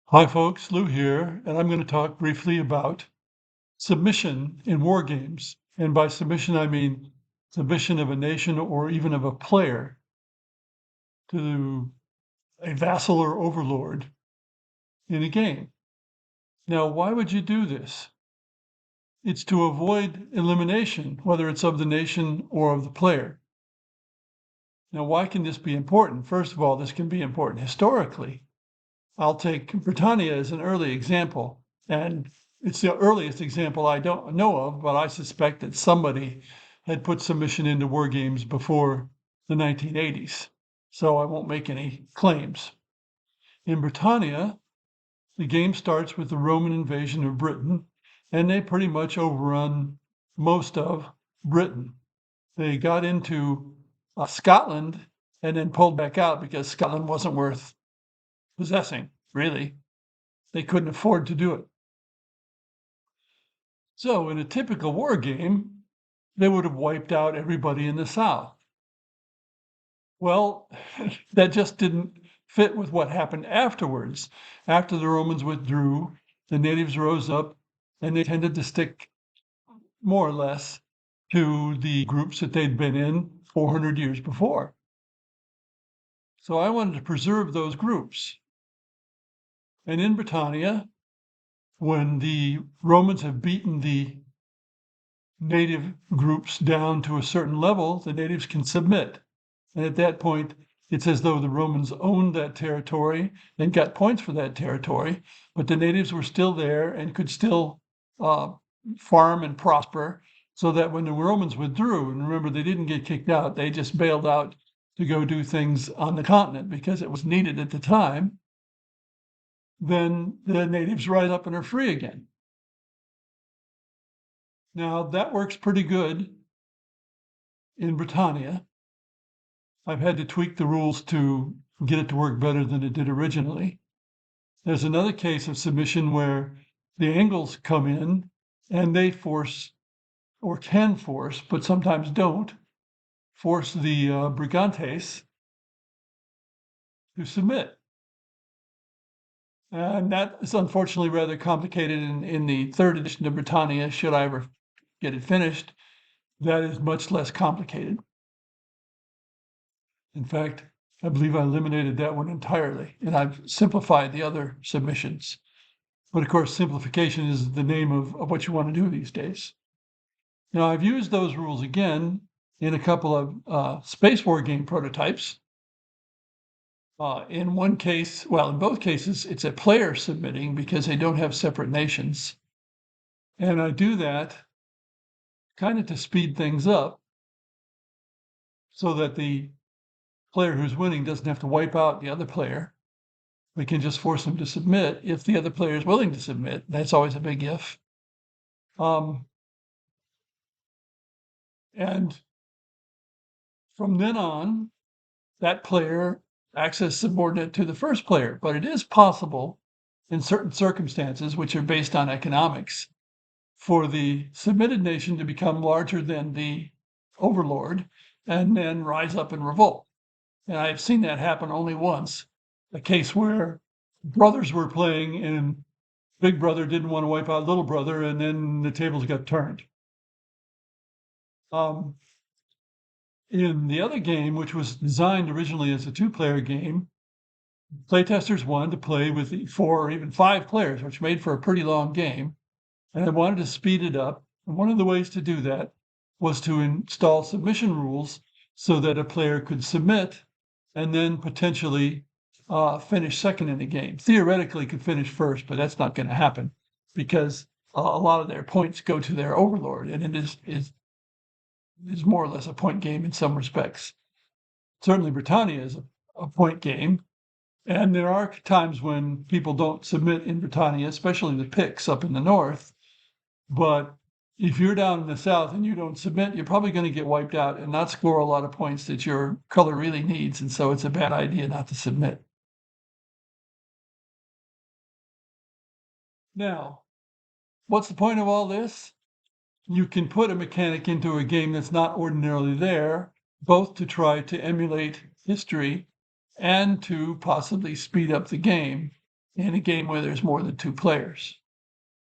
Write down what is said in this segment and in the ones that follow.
Hi folks, Lou here, and I'm going to talk briefly about submission in war games. And by submission, I mean submission of a nation or even of a player to a vassal or overlord in a game. Now, why would you do this? It's to avoid elimination, whether it's of the nation or of the player. Now, why can this be important? First of all, this can be important historically. I'll take Britannia as an early example, and it's the earliest example I don't know of, but I suspect that somebody had put submission into war games before the 1980s, so I won't make any claims. In Britannia, the game starts with the Roman invasion of Britain, and they pretty much overrun most of Britain. They got into Scotland and then pulled back out because Scotland wasn't worth possessing, really. They couldn't afford to do it. So in a typical war game, they would have wiped out everybody in the South. Well, that just didn't fit with what happened afterwards. After the Romans withdrew, the natives rose up and they tended to stick more or less to the groups that they'd been in 400 years before. So I wanted to preserve those groups. And in Britannia, when the Romans have beaten the native groups down to a certain level, the natives can submit. And at that point, it's as though the Romans owned that territory and got points for that territory, but the natives were still there and could still farm and prosper, so that when the Romans withdrew, and remember, they didn't get kicked out, they just bailed out to go do things on the continent because it was needed at the time, then the natives rise up and are free again. Now, that works pretty good in Britannia. I've had to tweak the rules to get it to work better than it did originally. There's another case of submission where the Angles come in and they force, or can force, but sometimes don't, force the Brigantes to submit. And that is unfortunately rather complicated in the third edition of Britannia, should I ever get it finished. That is much less complicated. In fact, I believe I eliminated that one entirely, and I've simplified the other submissions. But of course, simplification is the name of what you want to do these days. Now, I've used those rules again in a couple of space war game prototypes. In one case, well, in both cases, it's a player submitting because they don't have separate nations. And I do that kind of to speed things up so that the player who's winning doesn't have to wipe out the other player. We can just force them to submit if the other player is willing to submit. That's always a big if. And from then on, that player acts as subordinate to the first player. But it is possible in certain circumstances, which are based on economics, for the submitted nation to become larger than the overlord and then rise up and revolt. And I've seen that happen only once, a case where brothers were playing and big brother didn't want to wipe out little brother, and then the tables got turned. In the other game, which was designed originally as a two-player game, playtesters wanted to play with 4 or even 5 players, which made for a pretty long game, and they wanted to speed it up. And one of the ways to do that was to install submission rules so that a player could submit and then potentially finish second in the game. Theoretically could finish first, but that's not going to happen because a lot of their points go to their overlord, and it is more or less a point game in some respects. Certainly Britannia is a point game, and there are times when people don't submit in Britannia, especially the picks up in the north. But if you're down in the south and you don't submit, you're probably going to get wiped out and not score a lot of points that your color really needs. And so it's a bad idea not to submit. Now, what's the point of all this? You can put a mechanic into a game that's not ordinarily there, both to try to emulate history and to possibly speed up the game. in a game where there's more than two players.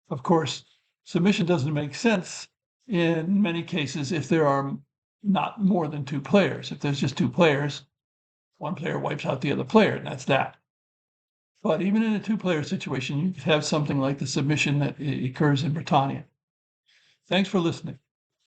Of course, submission doesn't make sense in many cases if there are not more than two players. If there's just two players, one player wipes out the other player, and that's that. But even in a two-player situation, you could have something like the submission that occurs in Britannia. Thanks for listening.